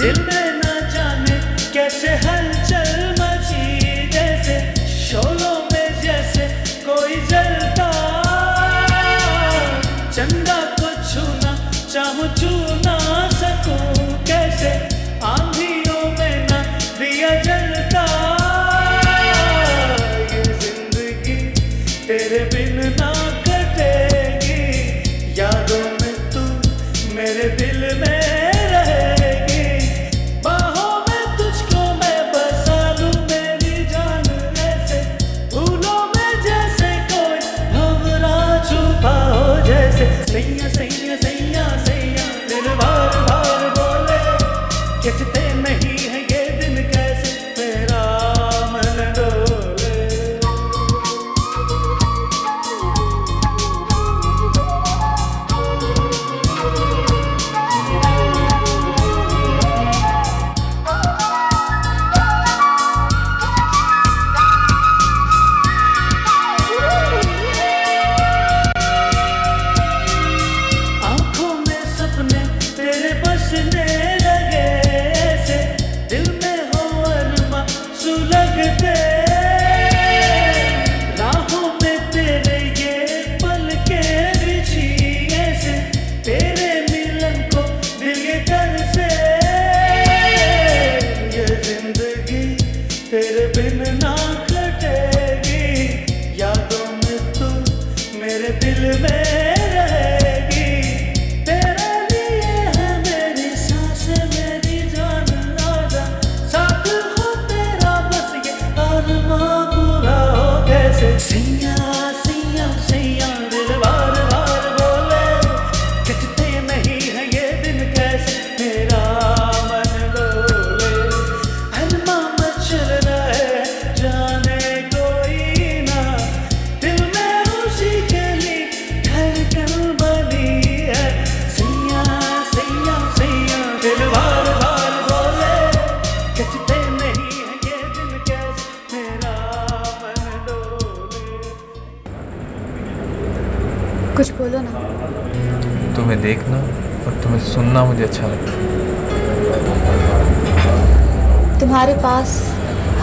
दिल में न जाने कैसे हलचल मची, जैसे शोलों में जैसे कोई जलता। चंदा को छूना चाहूं छू ना सकूं, कैसे आंधियों में न दिया जलता। ये जिंदगी तेरे बिन ना कटेगी, यादों में तू मेरे दिल में सैया सैया सैया सैया दिल बार बार बोले, कहते नहीं है ये दिन कैसे मेरा मन डोले। बसने लगे ऐसे दिल में हो अरमा सुलगते, राहों में तेरे ये पल के बिछी ऐसे तेरे मिलन को दिल के कर से। ये जिंदगी तेरे बिन ना कटेगी, यादों में तू मेरे दिल में सैया सैया सैया दिल बार बार बोले, कहते नहीं है ये दिन कैसे मेरा मन डोले। अरमा मचल रहे जाने कोई ना, दिल में उसी के लिए धड़कन बनी है। सैया सैया सैया दिल बार बार बोले, कहते नहीं है ये दिन कैसे मेरा मन डोले। कुछ बोलो ना। तुम्हें देखना और तुम्हें सुनना मुझे अच्छा लगता है। तुम्हारे पास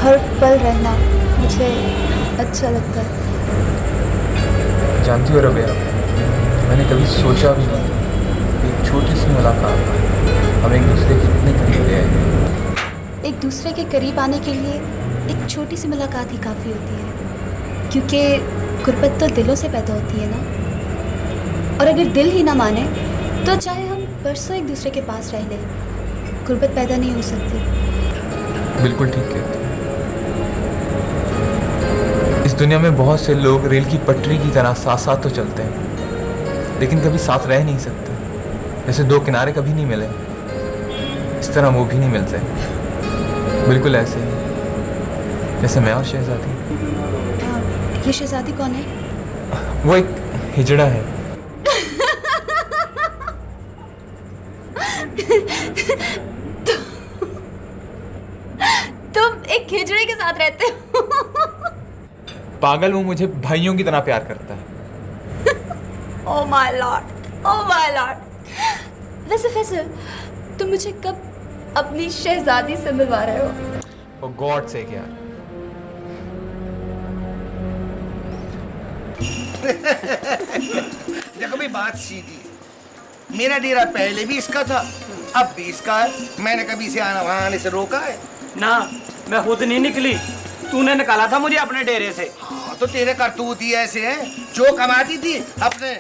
हर पल रहना मुझे अच्छा लगता है। जानती हो रबिया, मैंने कभी सोचा भी नहीं कि एक छोटी सी मुलाकात हम एक दूसरे के इतने करीब ले आए। एक दूसरे के करीब आने के लिए एक छोटी सी मुलाकात ही काफ़ी होती है, क्योंकि गुर्बत तो दिलों से पैदा होती है ना। और अगर दिल ही ना माने तो चाहे हम परसों एक दूसरे के पास रह लें, गुर्बत पैदा नहीं हो सकती। बिल्कुल ठीक कहते हैं। इस दुनिया में बहुत से लोग रेल की पटरी की तरह साथ साथ तो चलते हैं, लेकिन कभी साथ रह नहीं सकते। जैसे दो किनारे कभी नहीं मिले, इस तरह वो भी नहीं मिलते। बिल्कुल ऐसे ही जैसे मैं और शहजादी। ये शहजादी कौन है? वो एक हिजड़ा है। तुम एक हिजड़े के साथ रहते हो? पागल, वो मुझे भाइयों की तरह प्यार करता है। Oh my Lord, oh my Lord. वैसे फैसल, तुम मुझे कब अपनी शहजादी से मिलवा रहे हो? For God's sake यार। देखो भाई, बात सीधी है। मेरा डेरा पहले भी इसका था, अब भी इसका है। मैंने कभी इसे आने से रोका है? ना, मैं खुद नहीं निकली, तूने निकाला था मुझे अपने डेरे से। हाँ, तो तेरे करतूत ही ऐसे हैं, जो कमाती थी अपने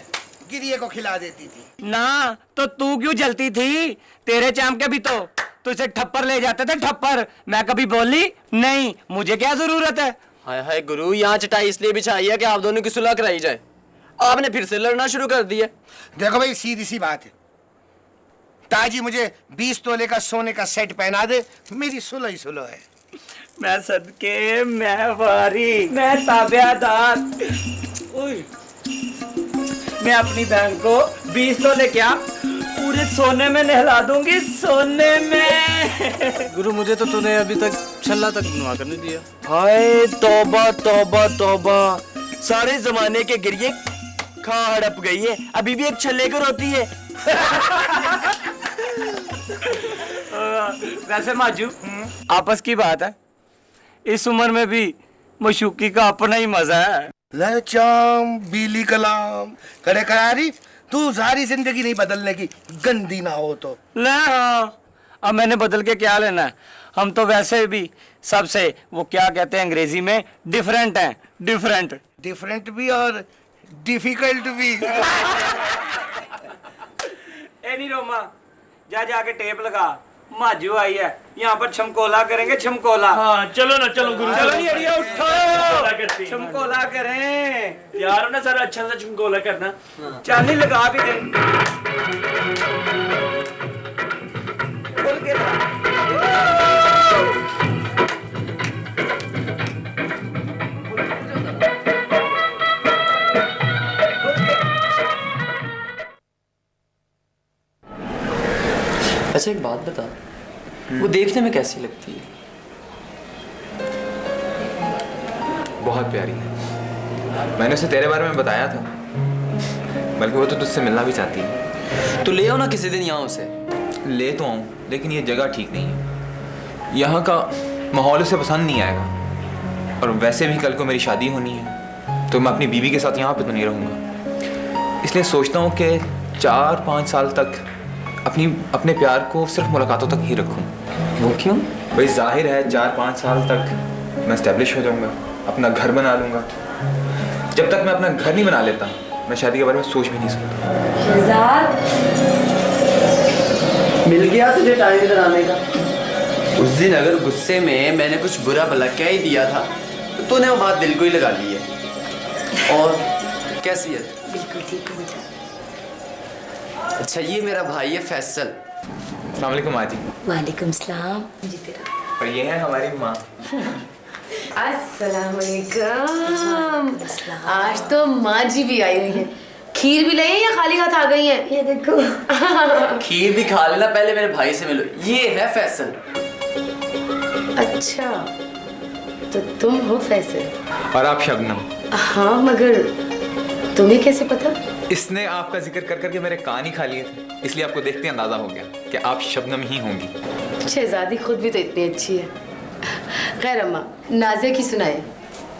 गिरिये को खिला देती थी। ना, तो तू क्यों जलती थी? तेरे चाम के भी तो तुझे ठप्पर ले जाते थे, ठप्पर। मैं कभी बोली नहीं, मुझे क्या जरूरत है? हाय हाय गुरु, यहाँ चटाई इसलिए बिछाई है कि आप दोनों की सुलह कराई जाए। आपने फिर से लड़ना शुरू कर दिया। देखो भाई, सीधी सी बात है, ताजी मुझे 20 तोले का सोने का सेट पहना दे, मेरी सुलह ही सुलह है। मैं सदके, मैं वारी, मैं ताबेदार। मैं अपनी बहन को 20 तोले क्या पूरे सोने में नहला दूंगी, सोने में। गुरु, मुझे तो तूने अभी तक छल्ला तक बनवा कर नहीं दिया। हाय तौबा तौबा तौबा, सारे जमाने के गिरिए खा हड़प गई है, अभी भी एक छल्ले को रोती है। वैसे माजू, आपस की बात है, इस उम्र में भी मशूकी का अपना ही मजा है। लचाम बीली कलाम करे करारी, तू सारी जिंदगी नहीं बदलने की, गंदी ना हो तो। ले हाँ, अब मैंने बदल के क्या लेना है? हम तो वैसे भी सबसे, वो क्या कहते हैं अंग्रेजी में, डिफरेंट हैं, डिफरेंट। डिफरेंट भी और डिफिकल्ट भी। ए नहीं रोमा, जा जाके टेप लगा, माजू आई है, यहाँ पर छमकोला करेंगे, छमकोला। हाँ चलो ना, चलो गुरु, चलो नहीं अड़िया, उठो, करते छमकोला करें यार ना सर, अच्छा सा चमकोला करना। चांदी लगा भी दे। खोल के अच्छा एक बात बता, वो देखने में कैसी लगती है? बहुत प्यारी है। मैंने उसे तेरे बारे में बताया था, बल्कि वो तो तुझसे मिलना भी चाहती है। तो ले आओ ना किसी दिन यहाँ उसे। ले तो आऊँ, लेकिन ये जगह ठीक नहीं है। यहाँ का माहौल उसे पसंद नहीं आएगा, और वैसे भी कल को मेरी शादी होनी है, तो मैं अपनी बीवी के साथ यहाँ पे तो नहीं रहूँगा। इसलिए सोचता हूँ कि 4-5 साल तक अपने प्यार को सिर्फ मुलाकातों तक ही रखूँ। वो क्यों? भाई जाहिर है 4-5 साल तक मैं एस्टेब्लिश हो जाऊँगा, अपना घर बना लूँगा। जब तक मैं अपना घर नहीं बना लेता, मैं शादी के बारे में सोच भी नहीं सकता। मिल गया तुझे टाइम इधर आने का? उस दिन अगर गुस्से में मैंने कुछ बुरा भला कह ही दिया था, तो तूने वो बात दिल को ही लगा ली है। और कैसी है? बिल्कुल ठीक हो जा। अच्छा, ये मेरा भाई है फैसल। अस्सलाम वालेकुम आजी। वालेकुम सलाम जी। तेरा और ये है हमारी माँ। अस्सलाम वालेकुम। आज तो माँ जी भी आई हुई है। खीर भी ले या खाली हाथ आ गई हैं? ये देखो। खीर भी खा लेना, पहले मेरे भाई से मिलो। ये है फैसल। अच्छा, तो तुम हो फैसल? और आप शबनम। हाँ, मगर तुम्हें कैसे पता? इसने आपका जिक्र कर करके मेरे कान ही खा लिए थे, इसलिए आपको देखते अंदाजा हो गया कि आप शबनम ही होंगी। शहजादी खुद भी तो इतनी अच्छी है। खैर अम्मा, नाज़िया की सुनाए,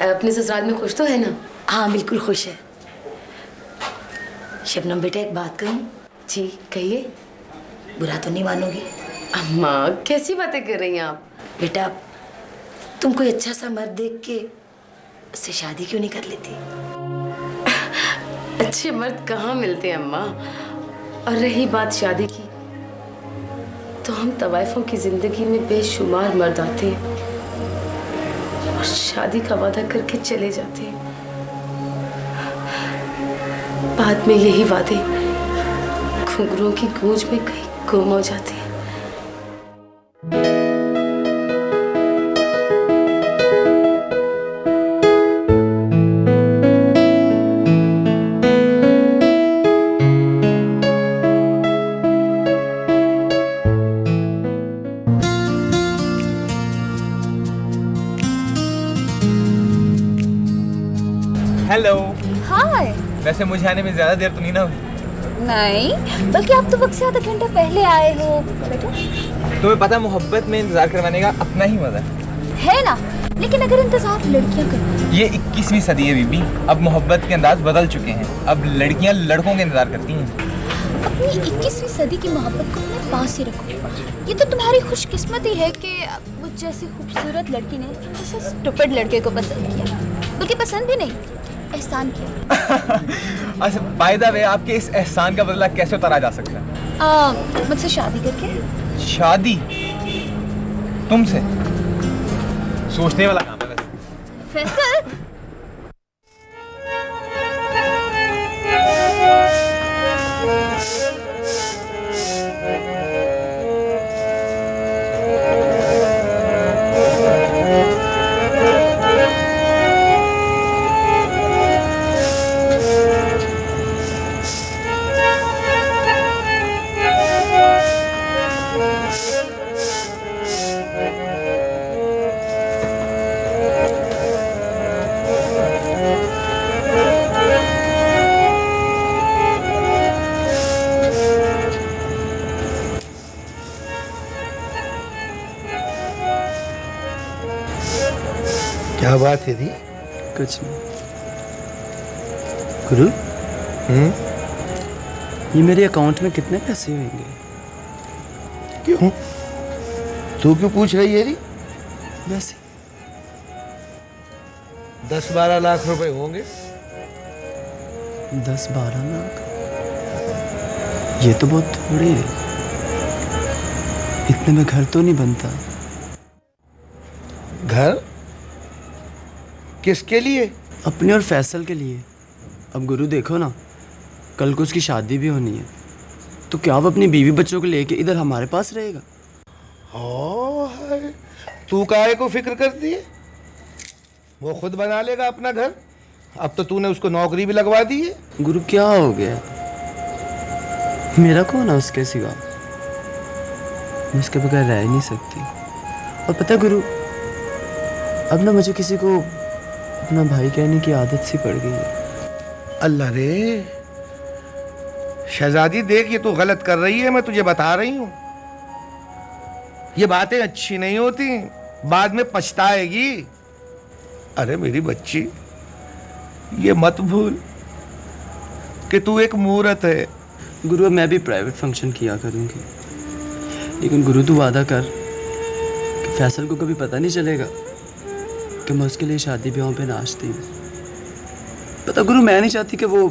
अपने ससुराल में खुश तो है ना? हाँ बिल्कुल खुश है। शबनम बेटा, एक बात कहूँ? जी कहिए। बुरा तो नहीं मानोगी? अम्मा कैसी बातें कर रही हैं आप? बेटा, तुम कोई अच्छा सा मर्द देख के उससे शादी क्यों नहीं कर लेती? अच्छे मर्द कहाँ मिलते हैं अम्मा। और रही बात शादी की, तो हम तवाइफों की जिंदगी में बेशुमार मर्द आते हैं और शादी का वादा करके चले जाते हैं। बाद में यही वादे घुंघरूओं की गूंज में कहीं गुम हो जाते हैं। हेलो। हाय। वैसे मुझे आने में ज्यादा देर तो नहीं ना हुई? नहीं, बल्कि आप तो वक्त से आधा घंटा पहले आए हो। बैठो। तुम्हें पता, मोहब्बत में इंतजार करवाने का अपना ही मजा है ना, लेकिन अगर इंतजार लड़कियां करें। ये 21वीं सदी है बीबी, अब मोहब्बत के अंदाज बदल चुके हैं। अब लड़कियां लड़कों के इंतजार करती हैं। अपनी 21वीं सदी की मोहब्बत को अपने पास ही रखो। ये तो तुम्हारी खुशकिस्मती है कि मुझ जैसी खूबसूरत लड़की ने ऐसे स्टूपिड लड़के को पसंद किया, बल्कि पसंद भी नहीं, एहसान किया। अच्छा, बाय द वे, आपके इस एहसान का बदला कैसे उतारा जा सकता है? मुझसे शादी करके। शादी? तुमसे? सोचने वाला काम है वैसे। फैसल। क्या बात है दी? कुछ नहीं। गुरु, ये मेरे अकाउंट में कितने पैसे होंगे? क्यों? तू क्यों पूछ रही है दी? वैसे 10-12 लाख रुपए होंगे। 10-12 लाख? ये तो बहुत थोड़ी है। इतने में घर तो नहीं बनता। घर? किसके लिए? अपने और फैसल के लिए। अब गुरु देखो ना, कल को उसकी शादी भी होनी है, तो क्या वो अपनी बीवी बच्चों को लेके इधर हमारे पास रहेगा? हाय, तू काहे को फिक्र करती है? वो खुद बना लेगा अपना घर। अब तो तूने उसको नौकरी भी लगवा दी है। गुरु क्या हो गया? मेरा कौन है उसके सिवा? मैं उसके बगैर रह ही नहीं सकती। और पता है गुरु, अब ना मुझे किसी को अपना भाई कहने की आदत सी पड़ गई है। अल्लाह रे, शहजादी देख, ये तू गलत कर रही है, मैं तुझे बता रही हूं। ये बातें अच्छी नहीं होती, बाद में पछताएगी। अरे मेरी बच्ची, ये मत भूल कि तू एक मूरत है। गुरु, मैं भी प्राइवेट फंक्शन किया करूंगी, लेकिन गुरु तू वादा कर कि फैसल को कभी पता नहीं चलेगा कि मैं उसके लिए शादी ब्याह पे नाचती हूँ। पता गुरु, मैं नहीं चाहती कि वो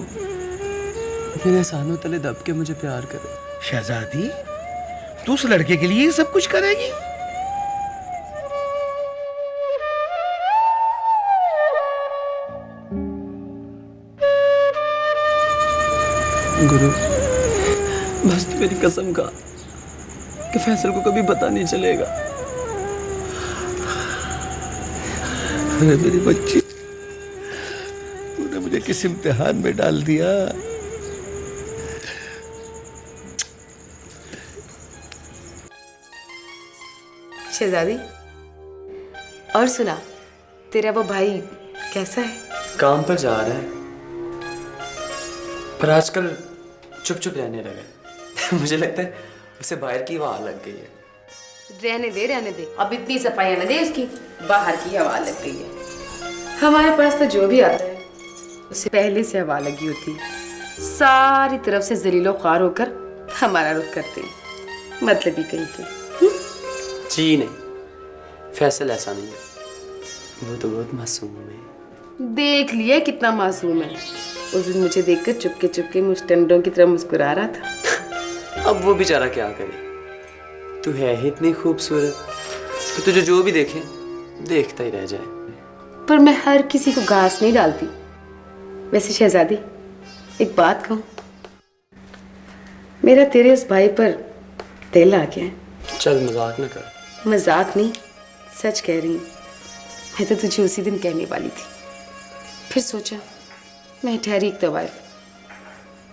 मेरे एहसानों तले दब के मुझे प्यार करे। शहजादी, तू उस लड़के के लिए ये सब कुछ करेगी? गुरु, बस तू मेरी कसम खा कि फैसल को कभी पता नहीं चलेगा। अरे मेरी बच्ची, तूने मुझे किस इम्तिहान में डाल दिया। शहजादी, और सुना, तेरा वो भाई कैसा है? काम पर जा रहा है, पर आजकल चुप चुप रहने लगा। मुझे लगता है उसे बाहर की हवा लग गई है। रहने दे, रहने दे। अब इतनी सफाई न दे उसकी, बाहर की हवा लग गई है। हमारे पास तो जो भी आता है उसे पहले से हवा लगी होती है। सारी तरफ से जलीलो ख्वार होकर हमारा रुख करते हैं, मतलब ही कहीं के। जी नहीं, फैसल ऐसा नहीं है, वो तो बहुत मासूम है। देख लिया कितना मासूम है। उस दिन मुझे देखकर चुपके चुपके मुस्टंडों की तरह मुस्कुरा रहा था। अब वो बेचारा क्या करे, तू है ही इतनी खूबसूरत कि तुझे जो भी देखे देखता ही रह जाए। पर मैं हर किसी को घास नहीं डालती। वैसे शहजादी, एक बात कहूँ, मेरा तेरे उस भाई पर दिल आ गया है। चल मजाक ना कर। मजाक नहीं, सच कह रही हूँ। मैं तो तुझे उसी दिन कहने वाली थी, फिर सोचा मैं ठहरी एक तवाइफ।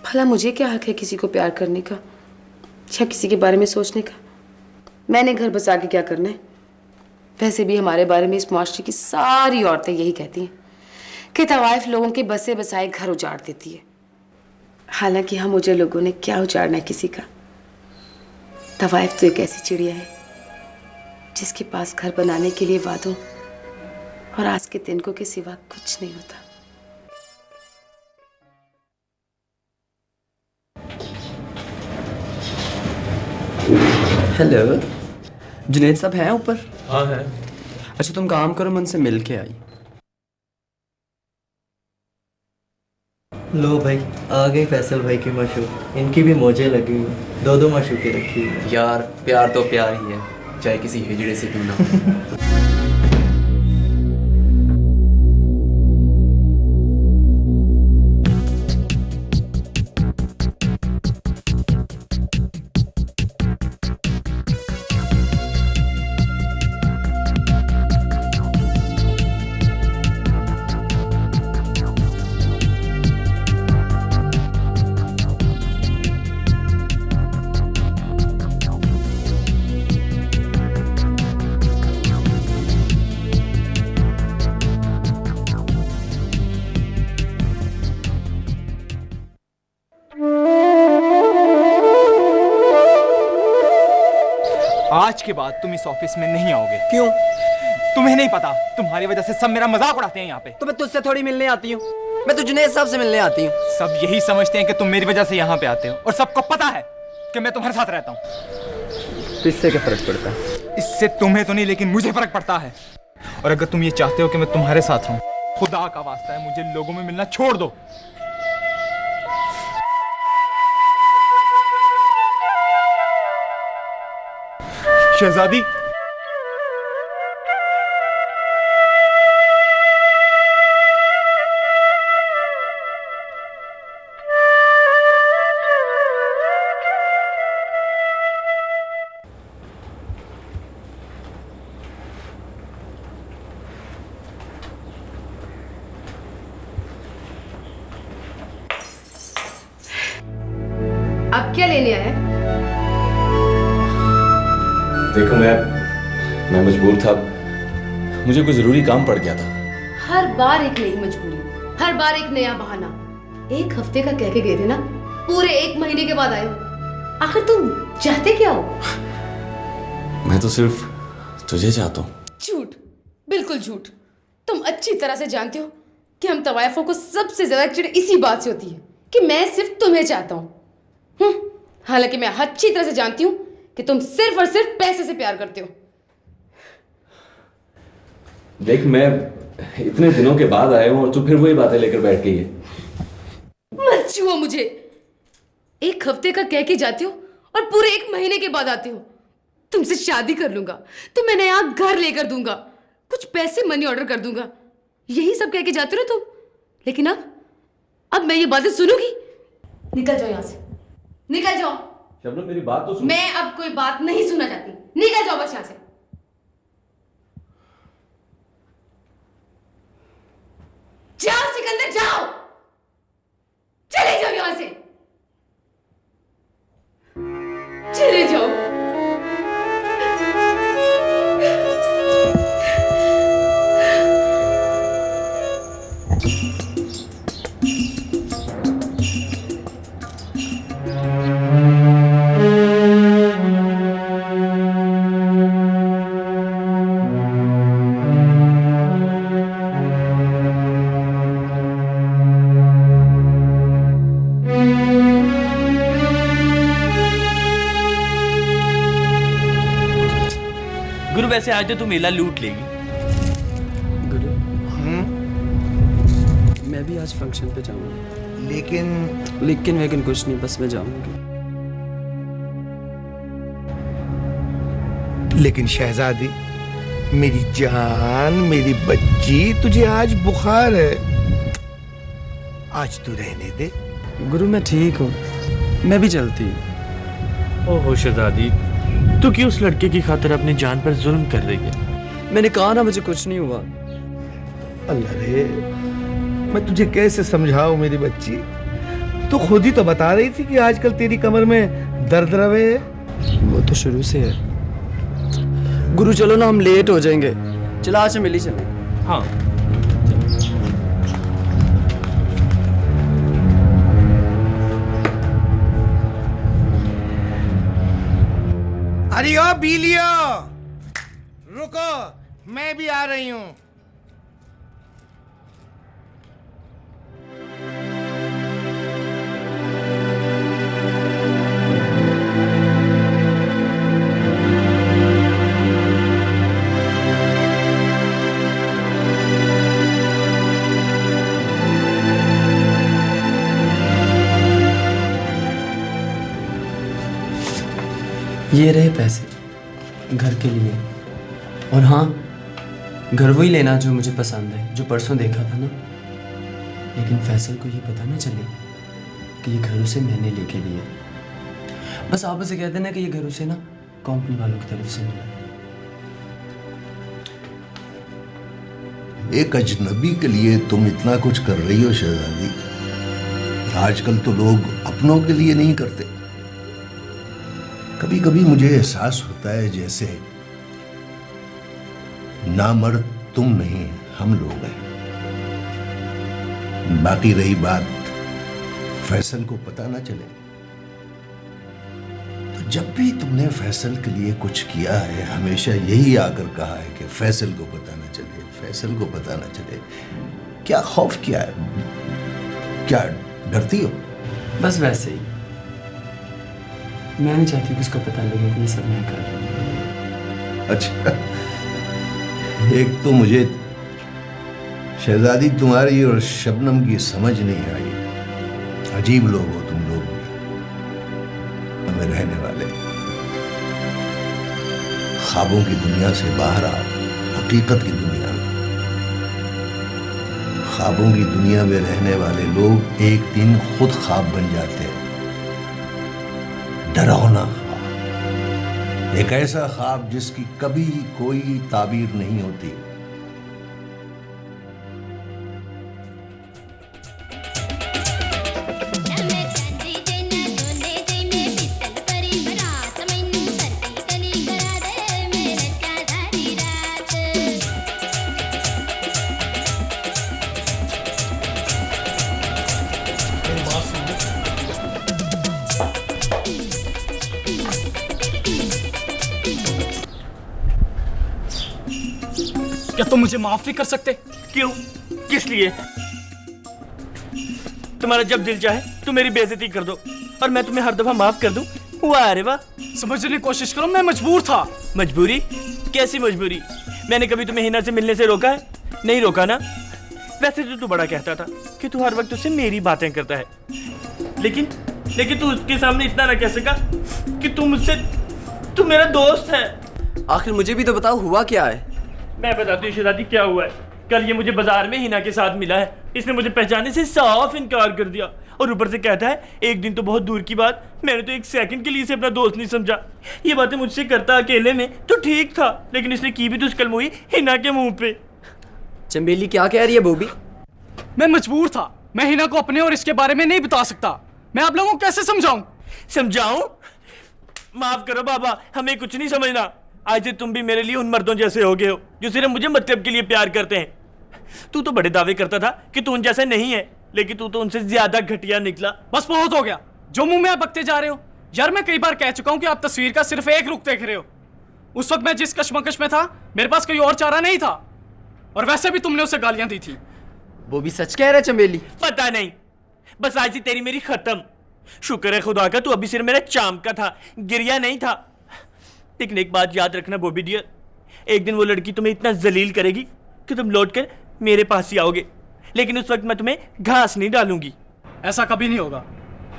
भला मुझे क्या हक है किसी को प्यार करने का या किसी के बारे में सोचने का? मैंने घर बसा के क्या करना है? वैसे भी हमारे बारे में इस मुआशरे की सारी औरतें यही कहती हैं कि तवाइफ लोगों के बसे बसाए घर उजाड़ देती है। हालांकि हम मुझे लोगों ने क्या उजाड़ना है किसी का। तवाइफ तो एक ऐसी चिड़िया है जिसके पास घर बनाने के लिए वादों और आज के तिनकों के सिवा कुछ नहीं होता। हेलो, जुनेद साहब हैं ऊपर? हाँ है। अच्छा तुम काम करो, मैं उनसे मिल के आई। लो भाई, आ गई फैसल भाई की मशहूर। इनकी भी मौजें लगी हुई, दो मशहूकें रखी हुई है। यार प्यार तो प्यार ही है, चाहे किसी हिजड़े से क्यों ना हो। आज के बाद तुम इस ऑफिस में नहीं आओगे। क्यों? तुम्हें नहीं पता, तुम्हारी वजह से सब मेरा मजाक उड़ाते हैं यहाँ पे। तो मैं तुझसे थोड़ी मिलने आती हूँ, मैं तो जुनेद साहब से मिलने आती हूँ। सब यही समझते हैं कि तुम मेरी वजह से यहाँ पे आते हो, और सबको पता है कि मैं तुम्हारे साथ रहता हूँ। तो इससे क्या फर्क पड़ता है? इससे तुम्हें तो नहीं, लेकिन मुझे फर्क पड़ता है। और अगर तुम ये चाहते हो कि मैं तुम्हारे साथ रहूं, खुदा का वास्ता है मुझे लोगों में मिलना छोड़ दो। शहजादी, अब क्या लेने आया? देखो मैं मजबूर था, मुझे कोई जरूरी काम पड़ गया था। हर बार एक नई मजबूरी, हर बार एक नया बहाना। एक हफ्ते का कह के गए थे ना, पूरे एक महीने के बाद आए हो। आखिर तुम चाहते क्या हो? मैं तो सिर्फ तुझे चाहता हूँ। झूठ, बिल्कुल झूठ। तुम अच्छी तरह से जानते हो कि हम तवायफों को सबसे ज्यादा चिढ़ इसी बात से होती है कि मैं सिर्फ तुम्हें चाहता हूँ। हालांकि मैं अच्छी तरह से जानती हूँ कि तुम सिर्फ और सिर्फ पैसे से प्यार करते हो। देख, मैं इतने दिनों के बाद आया हूँ और तू फिर वही बातें लेकर बैठ गई है। मत छुओ मुझे। एक हफ्ते का कह के जाती हो और पूरे एक महीने के बाद आते हो। तुमसे शादी कर लूंगा, तुम्हें नया घर लेकर दूंगा, कुछ पैसे मनी ऑर्डर कर दूंगा, यही सब कह के जाते हो तुम। लेकिन अब मैं ये बातें सुनूंगी? निकल जाओ यहां से, निकल जाओ। शबनम, मेरी बात तो सुन। मैं अब कोई बात नहीं सुनना चाहती, निकल जाओ बस यहां से। जाओ सिकंदर, जाओ, चले जाओ यहां से, चले जाओ। गुरु वैसे आज तो तू मेला लूट लेगी। गुरु, मैं भी आज फंक्शन पे जाऊंगा। लेकिन कुछ नहीं, बस मैं जाऊंगी। लेकिन शहजादी, मेरी जान, मेरी बच्ची, तुझे आज बुखार है, आज तू रहने दे। गुरु मैं ठीक हूँ, मैं भी चलती। ओहो शहजादी, तू क्यों उस लड़के की खातिर अपनी जान पर जुल्म कर रही है? मैंने कहा ना मुझे कुछ नहीं हुआ। अल्लाह रे, मैं तुझे कैसे समझाऊं मेरी बच्ची? तू खुद ही तो बता रही थी कि आजकल तेरी कमर में दर्द रवे है। वो तो शुरू से है। गुरु चलो ना, हम लेट हो जाएंगे। चला आज मिली चले। हाँ अरे ओ बीलियो, रुको, मैं भी आ रही हूं। ये रहे पैसे घर के लिए। और हाँ, घर वही लेना जो मुझे पसंद है, जो परसों देखा था ना। लेकिन फैसल को ये पता ना चले कि ये घर उसे मैंने लेके लिया। बस आप उसे कह देना कि ये घर उसे ना कंपनी वालों की तरफ से मिला। एक अजनबी के लिए तुम इतना कुछ कर रही हो शहजादी। आजकल तो लोग अपनों के लिए नहीं करते। कभी कभी मुझे एहसास होता है जैसे नामर्द तुम नहीं, हम लोग हैं। बाकी रही बात फैसल को पता ना चले, तो जब भी तुमने फैसल के लिए कुछ किया है हमेशा यही आकर कहा है कि फैसल को पता ना चले, फैसल को पता ना चले। क्या खौफ क्या है? क्या डरती हो? बस वैसे ही। मैं नहीं चाहती कि उसको पता लगे कि ये सब मैं कर रहा हूँ। अच्छा, एक तो मुझे शहजादी तुम्हारी और शबनम की समझ नहीं आई। अजीब लोग हो तुम लोग भी, हमें रहने वाले। ख्वाबों की दुनिया से बाहर आओ, हकीकत की दुनिया में। ख्वाबों की दुनिया में रहने वाले लोग एक दिन खुद ख्वाब बन जाते हैं। डरावना ख्वाब, एक ऐसा ख्वाब जिसकी कभी कोई ताबीर नहीं होती। क्या तुम मुझे माफ नहीं कर सकते? क्यों? किस लिए? तुम्हारा जब दिल चाहे तुम मेरी बेइज्जती कर दो और मैं तुम्हें हर दफा माफ कर दूं। वाह रे वाह, समझने की कोशिश करो, मैं मजबूर था। मजबूरी? कैसी मजबूरी? मैंने कभी तुम्हें हिना से मिलने से रोका है? नहीं रोका ना। वैसे तो तू बड़ा कहता था कि तू हर वक्त उससे मेरी बातें करता है, लेकिन तू उसके सामने इतना ना कह सका कि तू मेरा दोस्त है। आखिर मुझे भी तो बताओ, हुआ क्या है? मैं बताती हूँ शहजादी क्या हुआ है। कल ये मुझे बाजार में हिना के साथ मिला है। इसने मुझे पहचानने से साफ इनकार कर दिया और ऊपर से कहता है एक दिन तो बहुत दूर की बात, मैंने तो एक सेकंड के लिए इसे अपना दोस्त नहीं समझा। ये बातें मुझसे करता अकेले में तो ठीक था, लेकिन इसने की भी तो कलमुई हिना के मुंह पे। चंबेली क्या कह रही है बोबी? मैं मजबूर था, मैं हिना को अपने और इसके बारे में नहीं बता सकता। मैं आप लोगों को कैसे समझाऊं? माफ करो बाबा, हमें कुछ नहीं समझना। आज से तुम भी मेरे लिए उन मर्दों जैसे हो गए हो जो सिर्फ मुझे मतलब के लिए प्यार करते हैं। तू तो बड़े दावे करता था कि तू उन जैसा नहीं है, लेकिन तू तो उनसे ज्यादा घटिया निकला। बस बहुत हो गया, जो मुंह में आप बकते जा रहे हो। यार मैं कई बार कह चुका हूं कि आप तस्वीर का सिर्फ एक रुख देख रहे हो। उस वक्त मैं जिस कश्मकश में था मेरे पास कोई और चारा नहीं था, और वैसे भी तुमने उसे गालियां दी थी। वो भी सच कह रहा है चंबेली? पता नहीं, बस आज ही तेरी मेरी खत्म। शुक्र है खुदा का तू अभी सिर्फ मेरा चाम का था, गिरिया नहीं था। लेकिन एक बात याद रखना बॉबी डियर, एक दिन वो लड़की तुम्हें इतना जलील करेगी कि तुम लौटकर मेरे पास ही आओगे, लेकिन उस वक्त मैं तुम्हें घास नहीं डालूंगी। ऐसा कभी नहीं होगा,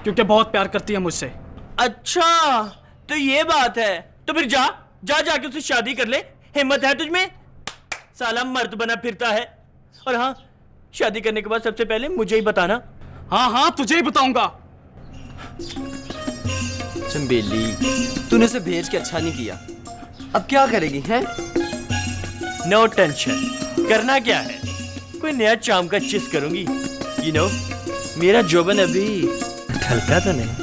क्योंकि बहुत प्यार करती है मुझसे। अच्छा तो ये बात है, तो फिर जा जा जाके उससे शादी कर ले, हिम्मत है तुझमें? साला मर्द बना फिरता है। और हाँ, शादी करने के बाद सबसे पहले मुझे ही बताना। हाँ हाँ तुझे ही बताऊंगा। चंबेली, तूने उसे भेज के अच्छा नहीं किया, अब क्या करेगी हैं? नो टेंशन, करना क्या है, कोई नया चाम का चिस करूंगी। यू नो, मेरा जोबन अभी ढलका तो नहीं।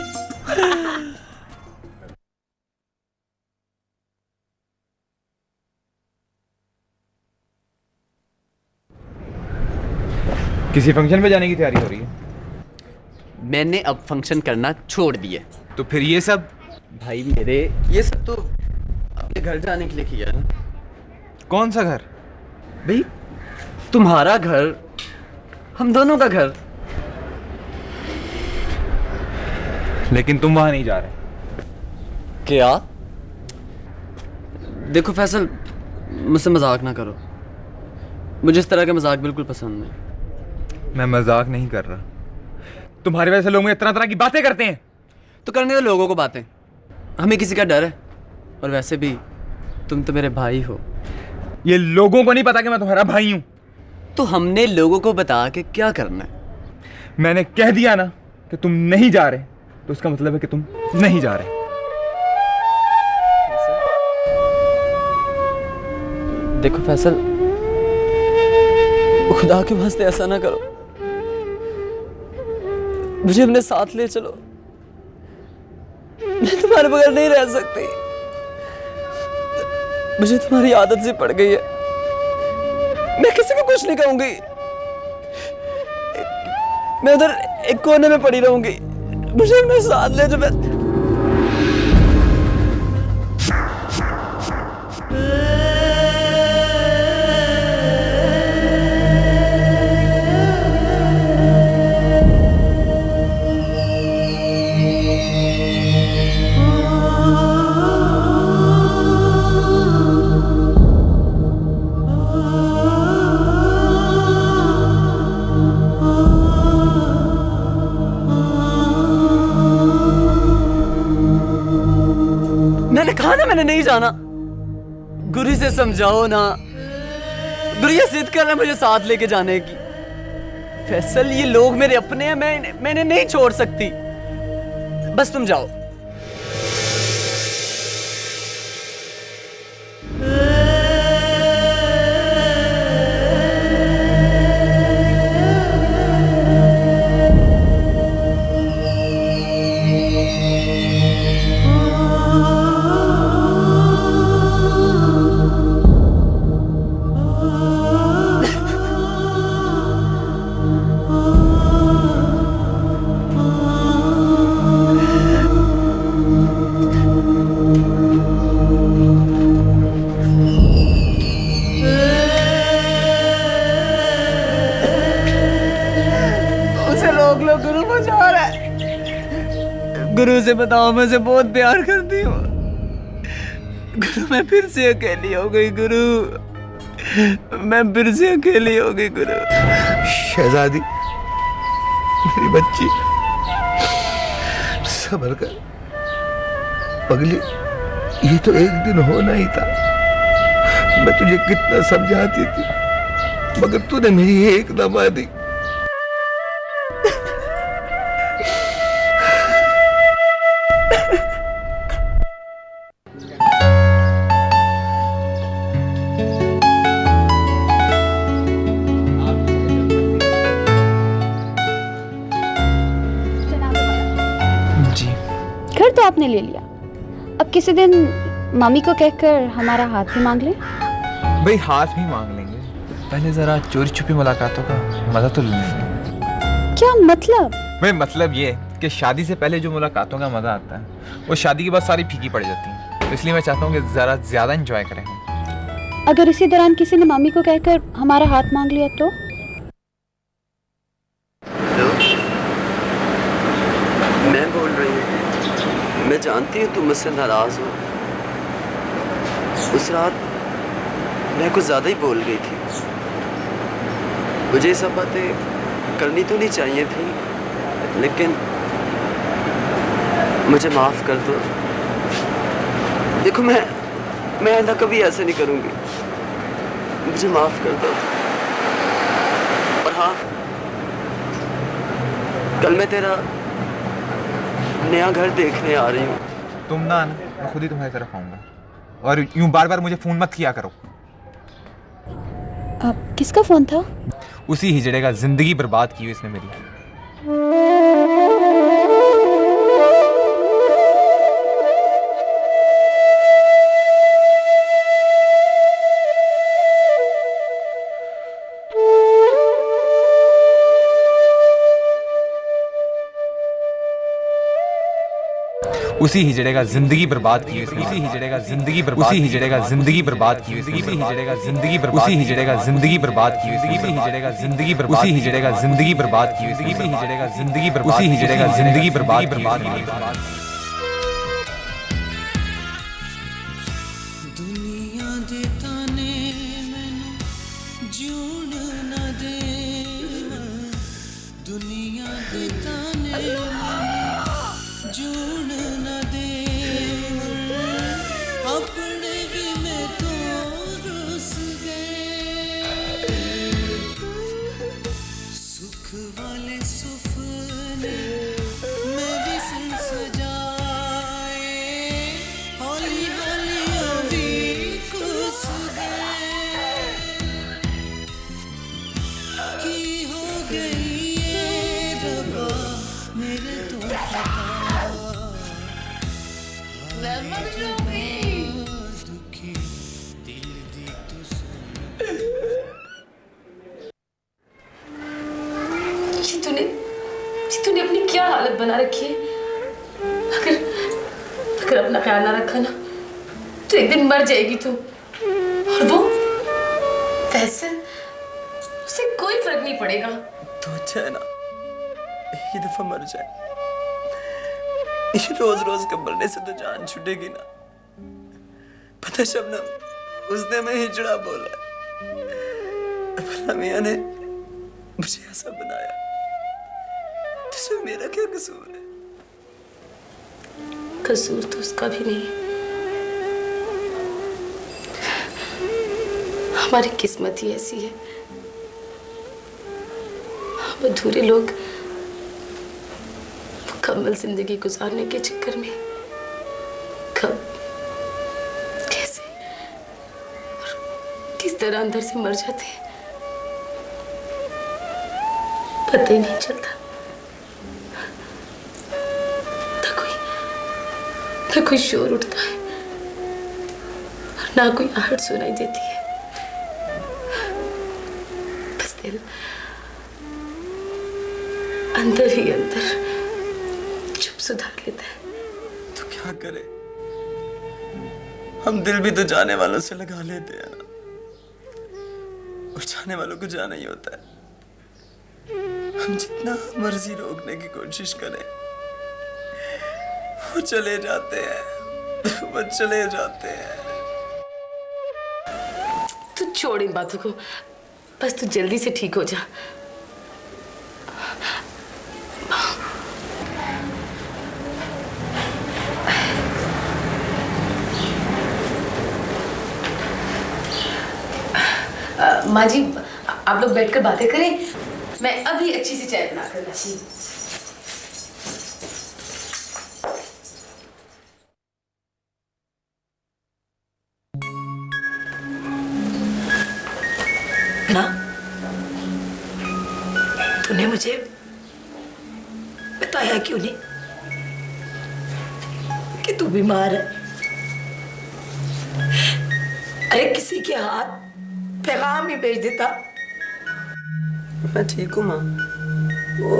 किसी फंक्शन पे जाने की तैयारी हो रही है? मैंने अब फंक्शन करना छोड़ दिए। तो फिर ये सब? भाई मेरे, ये सब तो अपने घर जाने के लिए किया ना। कौन सा घर? भाई तुम्हारा घर, हम दोनों का घर। लेकिन तुम वहां नहीं जा रहे। क्या? देखो फैसल, मुझसे मजाक ना करो, मुझे इस तरह के मजाक बिल्कुल पसंद नहीं। मैं मजाक नहीं कर रहा, तुम्हारी वजह से लोग मुझे तरह तरह की बातें करते हैं। तो करने दो लोगों को बातें, हमें किसी का डर है? और वैसे भी तुम तो मेरे भाई हो। ये लोगों को नहीं पता कि मैं तुम्हारा भाई हूं। तो हमने लोगों को बता के क्या करना है? मैंने कह दिया ना कि तुम नहीं जा रहे, तो उसका मतलब है कि तुम नहीं जा रहे। देखो फैसल, खुदा के वास्ते ऐसा ना करो, मुझे अपने साथ ले चलो, मैं तुम्हारे बगैर नहीं रह सकती। मुझे तुम्हारी आदत से पड़ गई है, मैं किसी को कुछ नहीं कहूंगी, मैं उधर एक कोने में पड़ी रहूंगी, मुझे अपने साथ ले जाओ। मैंने कहा ना मैंने नहीं जाना। गुरु से समझाओ ना, गुरु ये जिद कर रहे हैं मुझे साथ लेके जाने की। फैसल, ये लोग मेरे अपने हैं, मैंने नहीं छोड़ सकती, बस तुम जाओ। गुरु से बताओ मैं उसे बहुत प्यार करती हूँ। गुरु, मैं फिर से अकेली हो गई गुरु, मैं फिर से अकेली हो गई गुरु। शहजादी, मेरी बच्ची, सब्र कर। पगली, ये तो एक दिन होना ही था। मैं तुझे कितना समझाती थी, मगर तूने मेरी एक न मानी। घर तो आपने ले लिया, अब किसी दिन मम्मी को कहकर हमारा हाथ भी मांग ले। भाई हाथ भी मांग लेंगे, पहले जरा चोरी छुपी मुलाकातों का मजा तो ले लेंगे। क्या मतलब? भाई मतलब ये कि शादी से पहले जो मुलाकातों का मजा आता है वो शादी के बाद सारी फीकी पड़ जाती है, तो इसलिए मैं चाहता हूँ कि जरा ज्यादा एंजॉय करें हम। अगर इसी दौरान किसी ने मम्मी को कहकर हमारा हाथ मांग लिया तो? मैं बोल रही हूँ, मैं जानती हूँ तुम मुझसे नाराज हो। उस रात मैं कुछ ज्यादा ही बोल गई थी, मुझे ये सब बातें करनी तो नहीं चाहिए थी, लेकिन मुझे माफ कर दो। देखो मैं मैं आइंदा कभी ऐसे नहीं करूंगी, मुझे माफ कर दो। और हाँ, कल मैं तेरा नया घर देखने आ रही हूँ। तुम ना मैं खुद ही तुम्हारी तरफ आऊंगा, और यूं बार बार मुझे फोन मत किया करो। किसका फोन था? उसी हिजड़े का, जिंदगी बर्बाद की हुई इसने मेरी। उसी हिजड़े का जिंदगी बर्बाद की हुई, उसी हिजड़े का जिंदगी बर्बाद, उसी हिजड़े का जिंदगी बर्बाद की हुई, उसी हिजड़े का जिंदगी बर्बाद, उसी हिजड़े का जिंदगी बर्बाद की हुई, उसी हिजड़े का जिंदगी बर्बाद, उसी हिजड़े का जिंदगी बर्बाद की हुई, उसी हिजड़े का जिंदगी बर्बाद, उसी हिजड़े का जिंदगी बर्बाद। दुनिया दे ताने मैनू जीण ना दे, दुनिया दे ताने जीण ना दे, अपने भी मैं तो रुस गए, सुख वाले सुपने मैं भी सन सजाए, हौली हौली अभी खुस गए, की हो गई ये रब्बा मेरे तो खता, दुखी दिल दी तू सुन। ये तूने अपनी क्या हालत बना रखी है? अगर अपना ख्याल ना रखा ना तो एक दिन मर जाएगी तू। और वो फैसल, उसे कोई फर्क नहीं पड़ेगा। तो अच्छा है ना, एक ही दफा मर जाए। रोज रोज के मरने से तो जान छूटेगी ना। पता शबनम, उसने मैं हिजड़ा बोला, भला मियां ने मुझे ऐसा बनाया, तो मेरा क्या कसूर है? कसूर तो उसका भी नहीं है, हमारी किस्मत ही ऐसी है। हम अधूरे लोग मुकम्मल जिंदगी गुजारने के चक्कर में कब, कैसे और किस तरह अंदर से मर जाते हैं, पता ही नहीं चलता। ना कोई शोर उठता है और ना कोई आहट सुनाई देती है, बस दिल अंदर ही अंदर चुप सुधार लेता है। तो क्या करे, हम दिल भी तो जाने वालों से लगा लेते हैं ना, और जाने वालों को जाना ही होता है। हम जितना मर्जी रोकने की कोशिश करें, वो चले जाते हैं, वो चले जाते हैं। तू छोड़ इन बातों को, बस तू जल्दी से ठीक हो जा। माँ जी, आप लोग बैठकर बातें करें, मैं अभी अच्छी सी चाय बना कर लाती हूँ। ना, तूने मुझे बताया क्यों नहीं कि तू बीमार है? अरे किसी के हाथ पैगाम ही भेज देता। मैं ठीक हूँ माँ, वो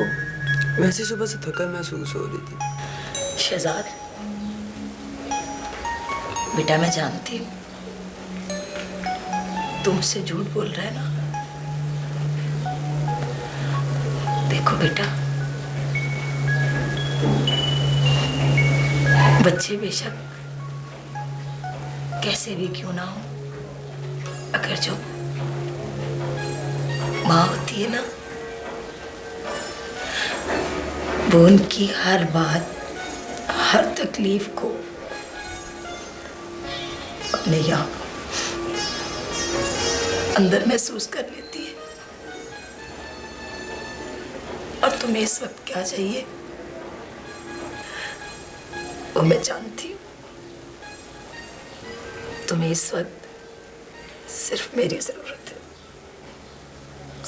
वैसे सुबह से थका महसूस हो रही थी। शहजाद बेटा, मैं जानती हूँ तुम मुझसे झूठ बोल रहा है ना। देखो बेटा, बच्चे बेशक कैसे भी क्यों ना हो, अगर जो माँ होती है ना, वो उनकी हर बात, हर तकलीफ को अपने यहाँ अंदर महसूस कर लेती है। और तुम्हें इस वक्त क्या चाहिए वो मैं जानती हूँ। तुम्हें इस वक्त सिर्फ मेरी जरूरत है,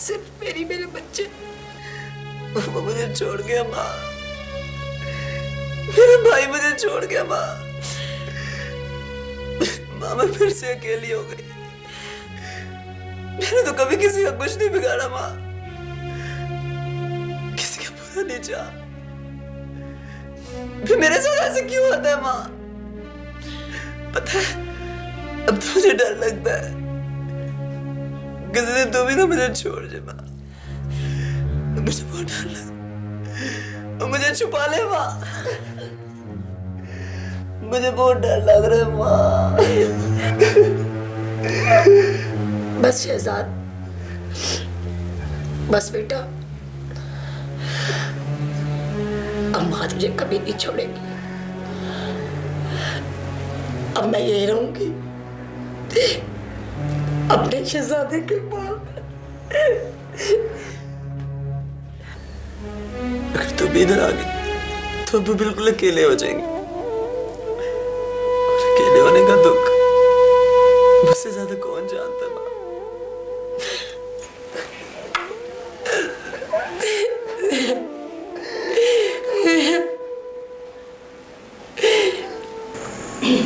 सिर्फ मेरे बच्चे। वो मुझे छोड़ गया माँ, मेरा भाई मुझे छोड़ गया माँ। माँ मैं फिर से अकेली हो गई। मैंने तो कभी किसी का कुछ नहीं बिगाड़ा माँ, किसी का बुरा नहीं चाहा। फिर मेरे साथ ऐसे क्यों होता है माँ? पता है अब तो मुझे डर लगता है किसी दिन तुम ही ना मुझे छोड़ दे माँ। मुझे बहुत डर लगता, मुझे छुपा ले माँ। मुझे बहुत डर लग रहा है माँ। बस शहजाद, बस बेटा, अब माँ तुझे कभी नहीं छोड़ेगी। अब मैं यही रहूंगी अपने शहजादे के पास। अगर तुम इधर आ गई तो अब बिल्कुल अकेले हो जाएंगे। और अकेले होने का दुख मुझसे ज्यादा कौन जानता है माँ?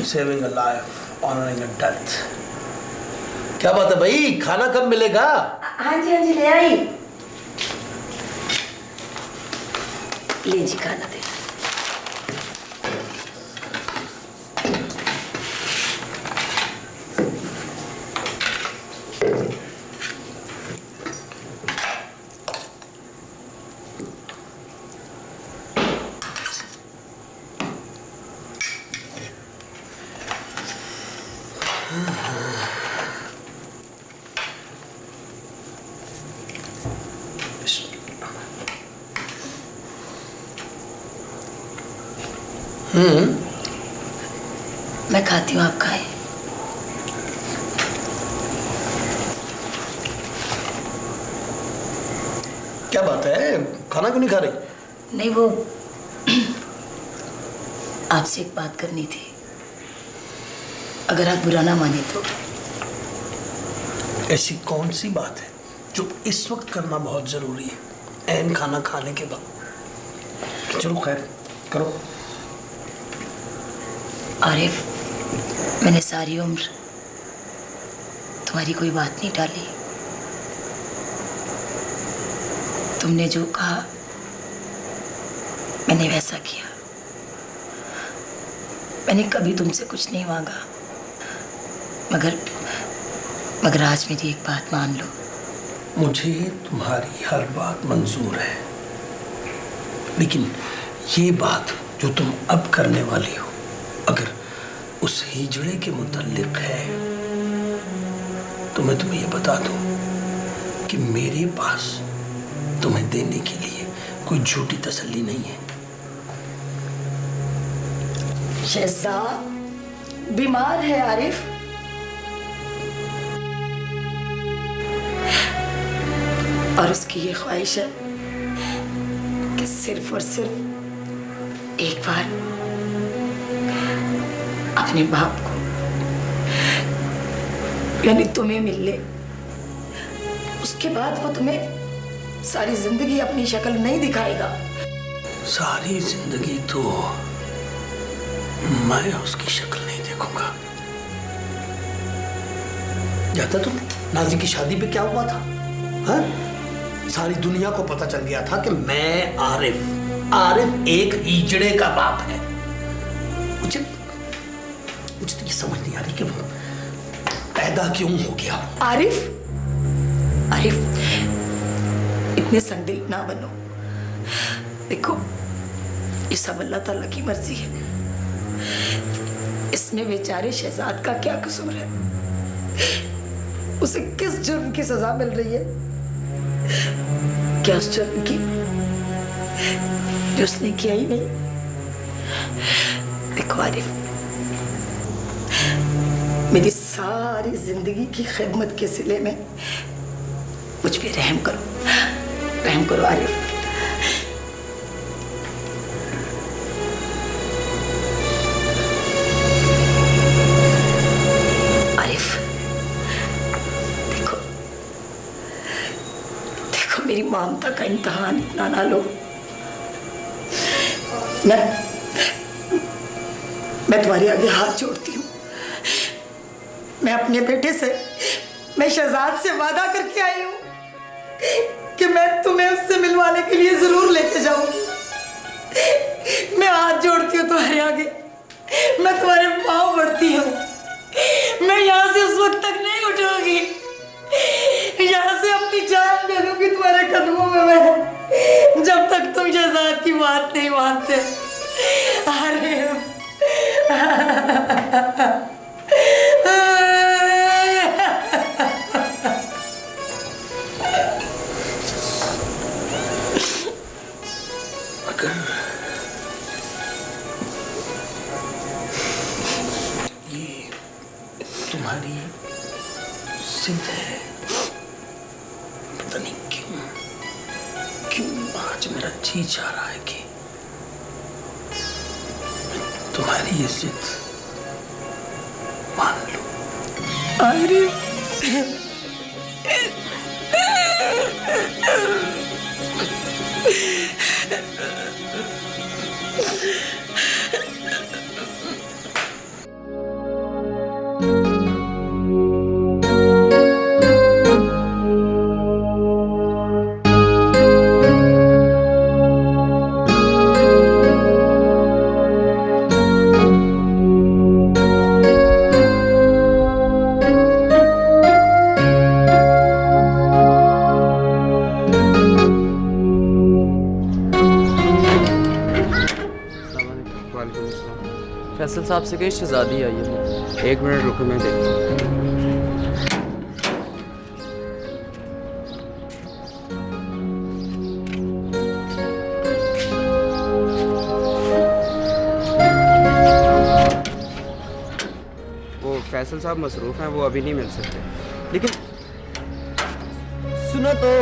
Saving a life, honoring a death. क्या बात है भाई, खाना कब मिलेगा? हाँ जी ले आई। ले जी खाना दे। मैं खाती हूँ, आप खाएं। क्या बात है, खाना क्यों नहीं खा रही? नहीं, वो आपसे एक बात करनी थी, अगर आप बुरा ना माने तो। ऐसी कौन सी बात है जो इस वक्त करना बहुत जरूरी है, ऐन खाना खाने के बाद? चलो खैर करो। आरिफ, मैंने सारी उम्र तुम्हारी कोई बात नहीं टाली। तुमने जो कहा मैंने वैसा किया। मैंने कभी तुमसे कुछ नहीं मांगा, मगर आज मेरी एक बात मान लो। मुझे तुम्हारी हर बात मंजूर है, लेकिन ये बात जो तुम अब करने वाली हो अगर उस हिजड़े के मुताल्लिक है तो मैं तुम्हें ये बता दूं कि मेरे पास तुम्हें देने के लिए कोई झूठी तसल्ली नहीं है। शहजाद बीमार है आरिफ। और उसकी ये ख्वाहिश है कि सिर्फ और सिर्फ एक बार अपने बाप को यानी तुम्हें मिल ले। उसके बाद वो तुम्हें सारी जिंदगी अपनी शक्ल नहीं दिखाएगा। सारी जिंदगी तो मैं उसकी शक्ल नहीं देखूंगा। जाता तुम नाजी की शादी पे क्या हुआ था? हाँ? सारी दुनिया को पता चल गया था कि मैं आरिफ एक हिजड़े का बाप है। मुझे तो ये समझ नहीं आ रही कि वो पैदा क्यों हो गया। आरिफ इतने संदिल ना बनो। देखो ये सब अल्लाह ताला की मर्जी है। इसमें बेचारे शहजाद का क्या कसूर है? उसे किस जुर्म की सजा मिल रही है? क्या उस जुर्म की जो उसने किया ही नहीं? देखो आरिफ, मेरी सारी जिंदगी की खिदमत के सिले में मुझ पे रहम करो आरिफ। आरिफ, देखो मेरी ममता का इम्तिहान इतना ना लो। मैं तुम्हारे आगे हाथ जोड़ती हूँ। मैं अपने बेटे से, मैं शहजाद से वादा करके आई हूँ कि मैं तुम्हें उससे मिलवाने के लिए जरूर लेके जाऊंगी। मैं हाथ जोड़ती हूँ तुम्हारे आगे, मैं तुम्हारे पाँव पड़ती हूँ। मैं यहाँ से उस वक्त तक नहीं उठूंगी, यहाँ से अपनी जान दे दूंगी तुम्हारे कदमों में मैं, जब तक तुम शहजाद की बात नहीं मानते। अरे अगर ये तुम्हारी जिद है, पता नहीं क्यों आज मेरा जी चाह रहा है कि मैं तुम्हारी ये जिद मान लूं। अरे फैसल साहब से कही शहजादी आई है। 1 मिनट रुको, मैं देखता हूँ। वो फैसल साहब मसरूफ़ हैं, वो अभी नहीं मिल सकते। लेकिन सुनो तो,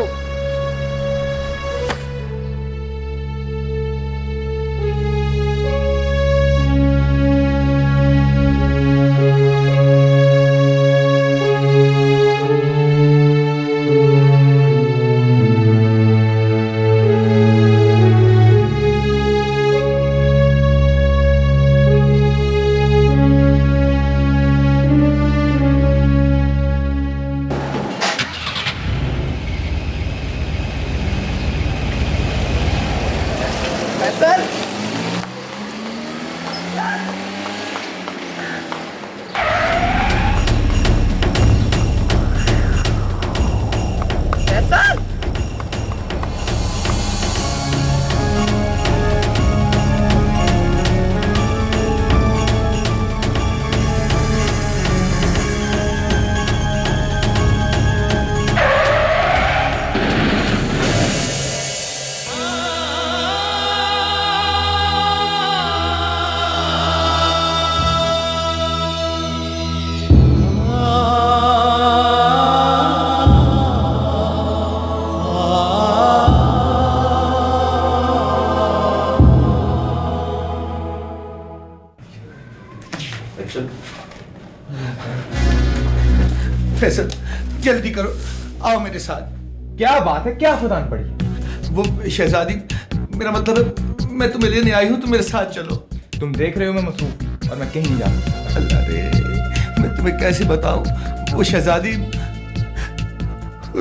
फैसल जल्दी करो, आओ मेरे साथ। क्या बात है, क्या फुदान पड़ी? वो शहजादी, मेरा मतलब है मैं तुम्हें लेने आई हूँ, तुम मेरे साथ चलो। तुम देख रहे हो मैं मसरूफ और मैं कहीं नहीं जाता। अल्लाह रे, मैं तुम्हें कैसे बताऊं, वो शहजादी,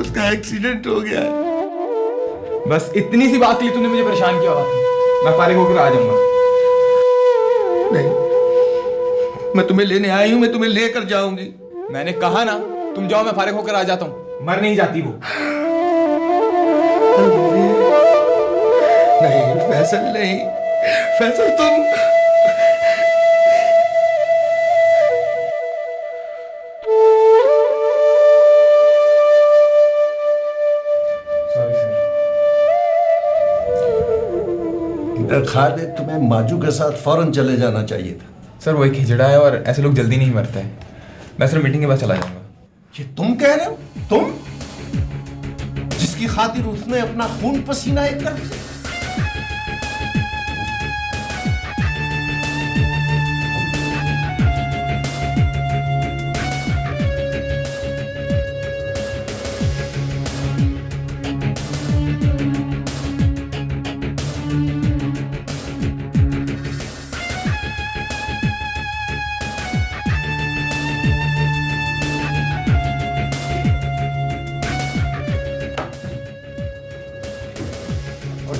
उसका एक्सीडेंट हो गया है। बस इतनी सी बात के लिए तूने मुझे परेशान किया हुआ था। मैं फारिग होकर आ जाऊंगा। नहीं, मैं तुम्हें लेने आई हूँ, मैं तुम्हें लेकर जाऊंगी। मैंने कहा ना, तुम जाओ, मैं फारिग होकर आ जाता हूँ। मर नहीं जाती वो। नहीं फैसल, नहीं फैसल, तुम खालिद, तुम्हें माजू के साथ फौरन चले जाना चाहिए था। सर वो एक हिजड़ा है और ऐसे लोग जल्दी नहीं मरते हैं। मैं सिर्फ मीटिंग के बाद चला जाऊंगा। ये तुम कह रहे हो? तुम जिसकी खातिर उसने अपना खून पसीना एक कर दिया।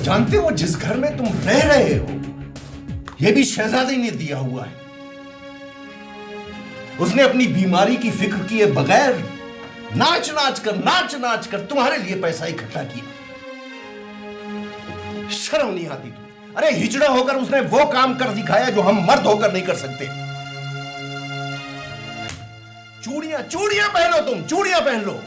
जानते हो जिस घर में तुम रह रहे हो यह भी शहजादी ने दिया हुआ है। उसने अपनी बीमारी की फिक्र किए बगैर नाच नाच कर तुम्हारे लिए पैसा इकट्ठा किया। शर्म नहीं आती तुम्हें? अरे हिजड़ा होकर उसने वो काम कर दिखाया जो हम मर्द होकर नहीं कर सकते। चूड़ियां पहनो, तुम चूड़ियां पहन लो।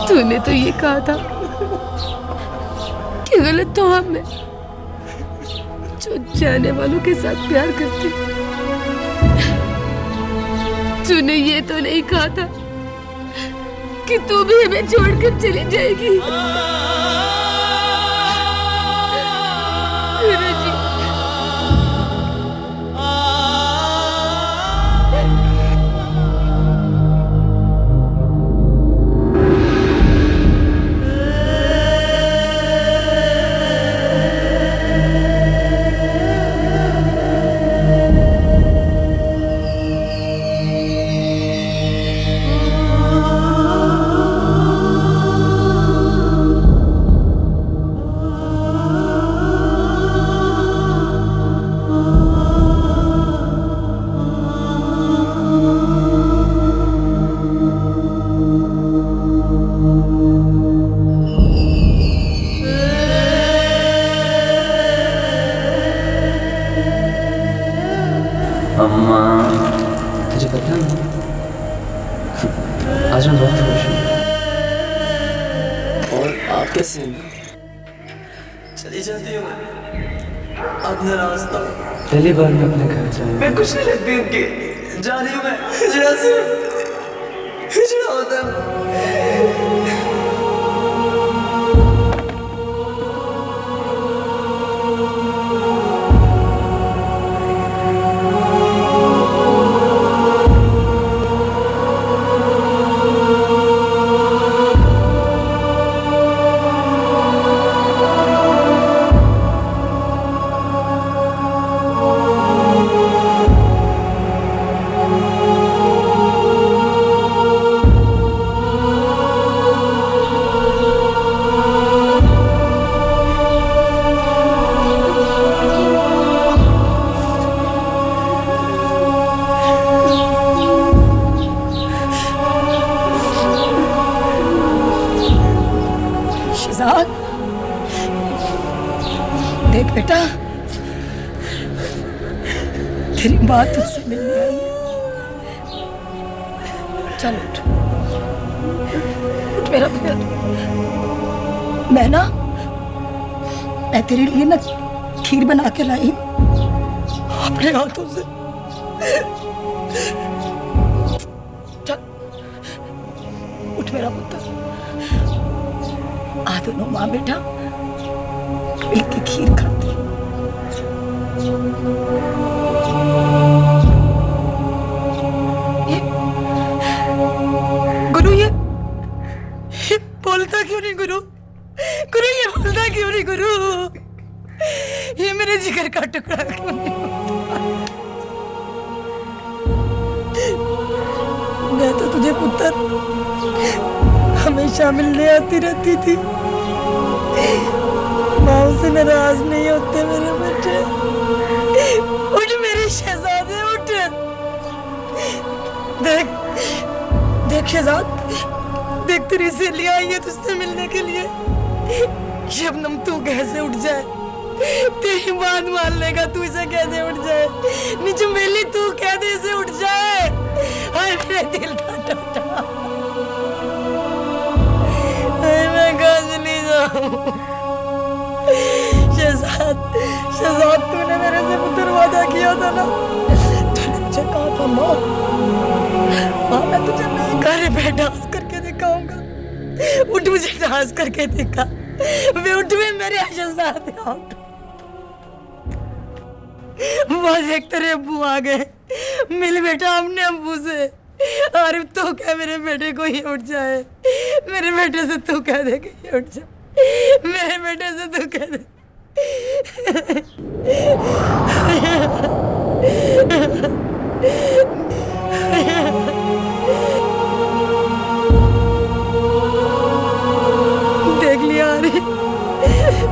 तूने तो ये कहा था कि गलत तो हम हैं जो जाने वालों के साथ प्यार करते। तूने ये तो नहीं कहा था कि तू भी हमें छोड़कर चली जाएगी। अम्मा, तुझे पता है आज मैं बहुत खुश हूँ। और आप कैसे हैं? चली जाती हूँ आप नाराज ना हो। पहली बार मैं अपने घर जाऊँ। मैं कुछ नहीं लगती उनकी। जा रही हूँ मैं। हिजड़ा होता है। देख बेटा, तेरी बात तुझसे मिलने आई है। चल उठ, उठ मेरा बेटा। मैं तेरे लिए ना खीर बना के लाई अपने हाथों से। चल उठ मेरा पुत्र। आ दोनों माँ बेटा मिलके खीर खाते। गुरु ये बोलता क्यों नहीं? गुरु ये बोलता क्यों नहीं? गुरु पुत्र हमेशा मिलने आती रहती थी। माँ से नाराज नहीं होते मेरे बेटे। उठ मेरे शहजादे उठ। देख देख शहजाद, देख तेरी सहेलियां आई है तुझसे मिलने के लिए। शबनम तू कैसे उठ जाए, तेरी बात मान लेगा, तू इसे कैसे उठ जाए। निचमेली तू कैसे इसे उठ जाए। हाय मेरे दिल का टूटा, मैं कहाँ चली जाऊं। शहजाद तूने मेरे से पुत्र वादा किया था ना, तूने मुझे कहा था माँ मैं तुझे घर पे डांस करके दिखाऊंगा। उठ मुझे डांस करके दिखा। वे उठ वे मेरे शहजादे उठ। वो देख तेरे अब्बू आ गए, मिल बेटा अपने अब्बू से। आरिफ तो क्या मेरे बेटे को ही उठ जाए, मेरे बेटे से तू कह दे कि ये उठ जाए, मेरे बेटे से तू कह दे। देख लिया आरिफ,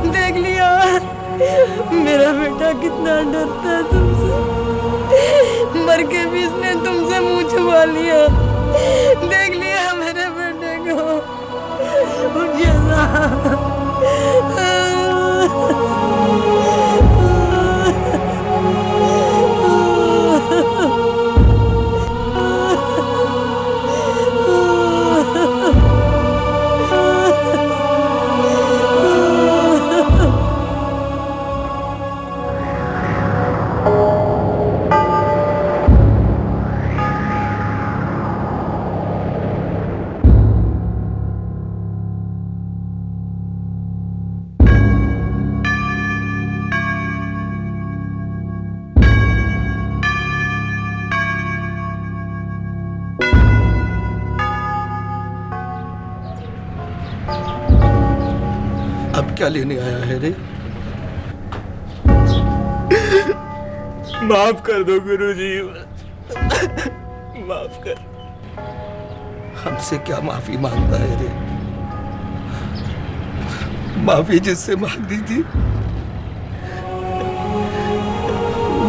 देख लिया मेरा बेटा कितना डरता है तुमसे। मर के भी इसने तुमसे मुंह छुपा लिया। देख लिया मेरे बेटे को। उठ जा। अब क्या लेने आया है रे? माफ कर दो गुरुजी, माफ कर। हमसे क्या माफी मांगता है रे? माफी जिससे मांगनी थी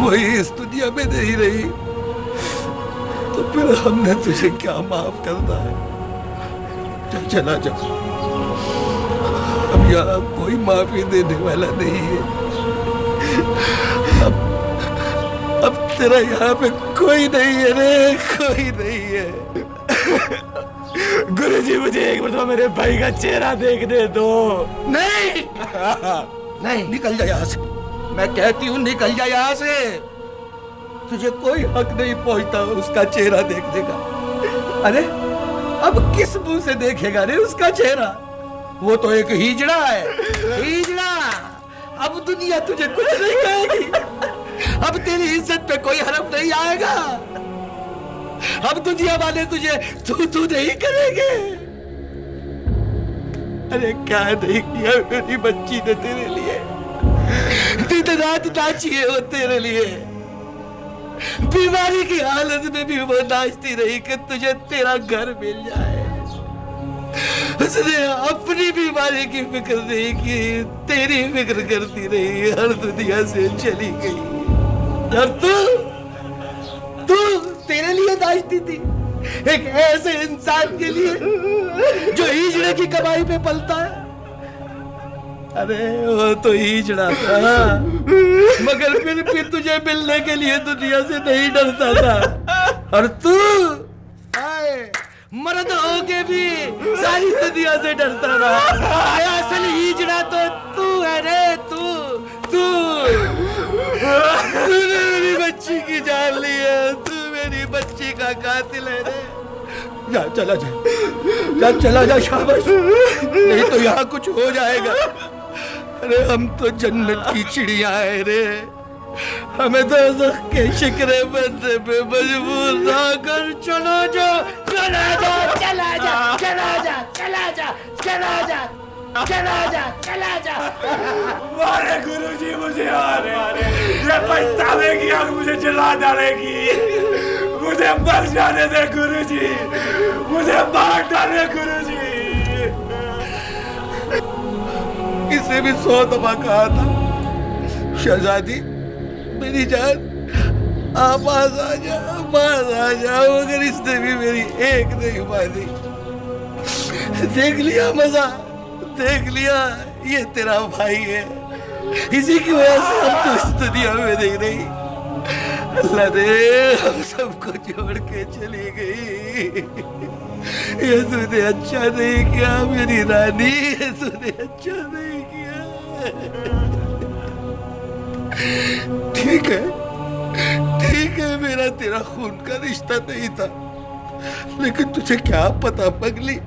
वही इस दुनिया में नहीं रही, तो फिर हमने तुझे क्या माफ करना है? चला जा, अब यहाँ कोई माफी देने वाला नहीं है। अब तेरा यहाँ पे कोई नहीं है रे, कोई नहीं है। गुरुजी मुझे एक बार मेरे भाई का चेहरा देखने दो। नहीं नहीं, निकल जा यहाँ से। मैं कहती हूँ निकल जा यहाँ से। तुझे कोई हक नहीं पहुंचता उसका चेहरा देखने का। अरे अब किस मुंह से देखेगा रे उसका चेहरा? वो तो एक हिजड़ा है, हिजड़ा। अब दुनिया तुझे कुछ नहीं कहेगी। अब तेरी इज्जत पे कोई हरफ नहीं आएगा। अब दुनिया वाले तुझे तू नहीं करेंगे। अरे क्या नहीं किया मेरी बच्ची ने तेरे लिए। दिन रात नाची है वो तेरे लिए। बीमारी की हालत में भी वो नाचती रही कि तुझे तेरा घर मिल जाए। उसने अपनी बीमारी की फिक्र नहीं की, तेरी फिक्र करती रही, हर दुनिया से चली गई। और तू तेरे लिए नाचती थी, एक ऐसे इंसान के लिए जो हिजड़े की कमाई पे पलता है। अरे वो तो हिजड़ा था, मगर फिर भी तुझे मिलने के लिए दुनिया से नहीं डरता था। और तू मर्द होके भी सारी दुनिया से डरता रहा। असल हिजड़ा तो तू है रे, तूने मेरी बच्ची की जान ली है। तू मेरी बच्ची का कातिल है रे। जा चला जा, चला जा, शाबाश। नहीं तो यहाँ कुछ हो जाएगा। अरे हम तो जन्नत की चिड़िया है रे, हमें तो के शिकरे बनने पे मजबूर ना कर। चलो जा, चला जा, चला जा, चला जा, चला जा, चला जा, चला जा, चला जा। मारे गुरुजी मुझे, ये पछतावेगी और मुझे जला डालेगी। मुझे मर जाने दे गुरुजी, मुझे मार डाले गुरुजी। इसे भी 100 दफा कहा था, शहजादी मेरी जान आप पास आ जाओ, मगर इसने भी मेरी एक नहीं मानी। देख लिया मजा, देख लिया, ये तेरा भाई है, इसी की वजह से हम तो इस दुनिया में नहीं रही। अल्लाह ने हम सबको छोड़ के चली गई। ये तूने अच्छा नहीं किया मेरी रानी, ये तूने अच्छा नहीं किया। ठीक है, मेरा तेरा खून का रिश्ता नहीं था, लेकिन तुझे क्या पता पगली,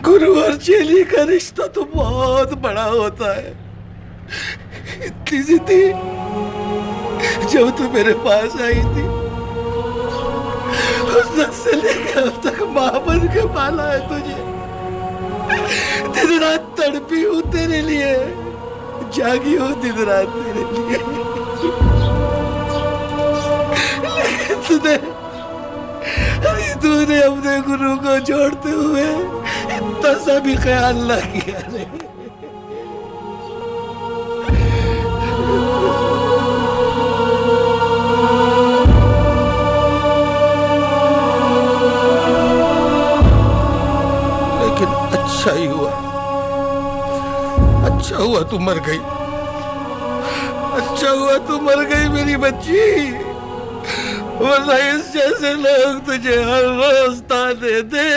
गुरु और चेली का रिश्ता तो बहुत बड़ा होता है। इतनी सी थी जब तू मेरे पास आई थी, उस वक्त से लेकर अब तक मां बन के पाला है तुझे। दिन रात तड़पी हूं तेरे लिए, जागी हूं दिन रात तेरे लिए, लेकिन तूने अपने गुरु को छोड़ते हुए इतना सा भी ख्याल ना किया नहीं। लेकिन अच्छा ही हुआ, अच्छा हुआ तू मर गई, अच्छा हुआ तू मर गई मेरी बच्ची, वरना इस जैसे लोग तुझे हर रोज ताने दे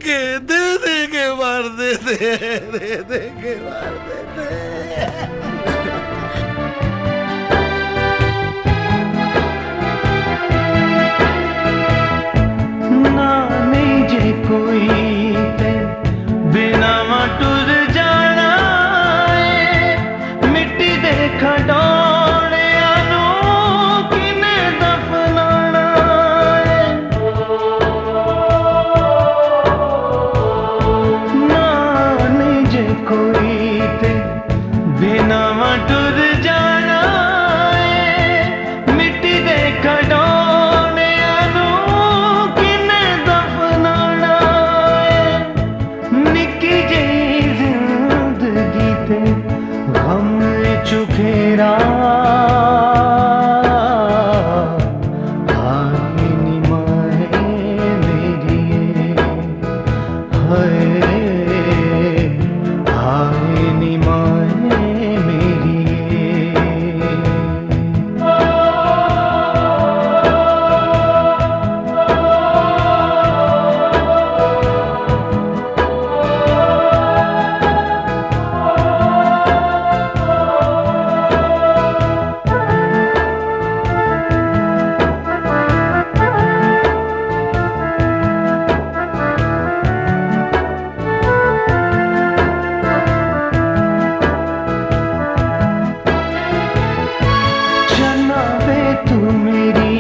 के मार देते, दे के मार देते। ना नहीं जे कोई ते बिना टुर जाना है, मिट्टी दे खडौने आनो किने दफनाना है। ना नहीं जे कोई ते बिना टुर जाना है, मिट्टी दे खडौने आनो किने दफनाना है। निक्की जेही जिंदगी ते गम चुखेरा, हाय नी माए मेरी, हाय नी माए मेरी। जनाबे तू मेरी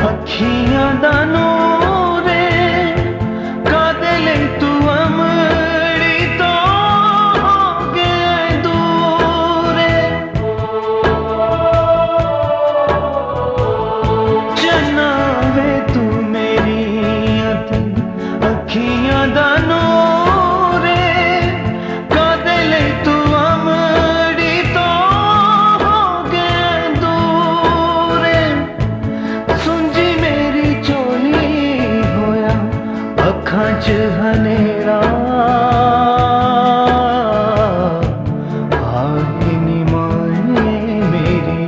अखियां दा नूरे, कादे लई तू अमड़ी तो हो गया दूरे। जनाबे तू मेरी अखियां दा नूरे, कादे लई तू अमड़ी तो हो गया दूरे। सुंजी मेरी चोली होया अखां च हनेरा, हाय नी माए मेरी,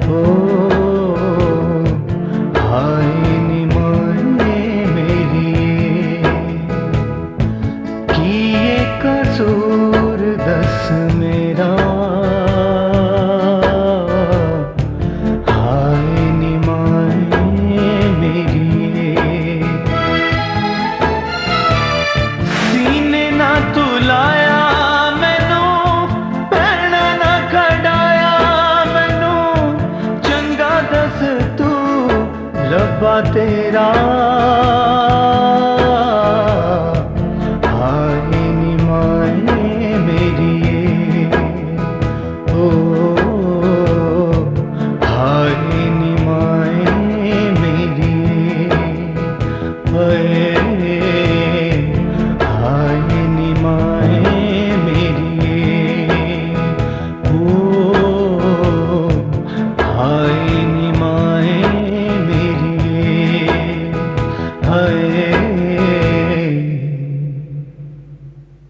ओ हाय नी माए मेरी। की ये कसूर दस मेरा, हाय नी माए मेरी। सीने ना तू लाया मैनू, भैना ना खड़ाया मैनू, चंगा दस तू रब्बा तेरा, हाय नी माए मेरी, ओ हाय नी ओए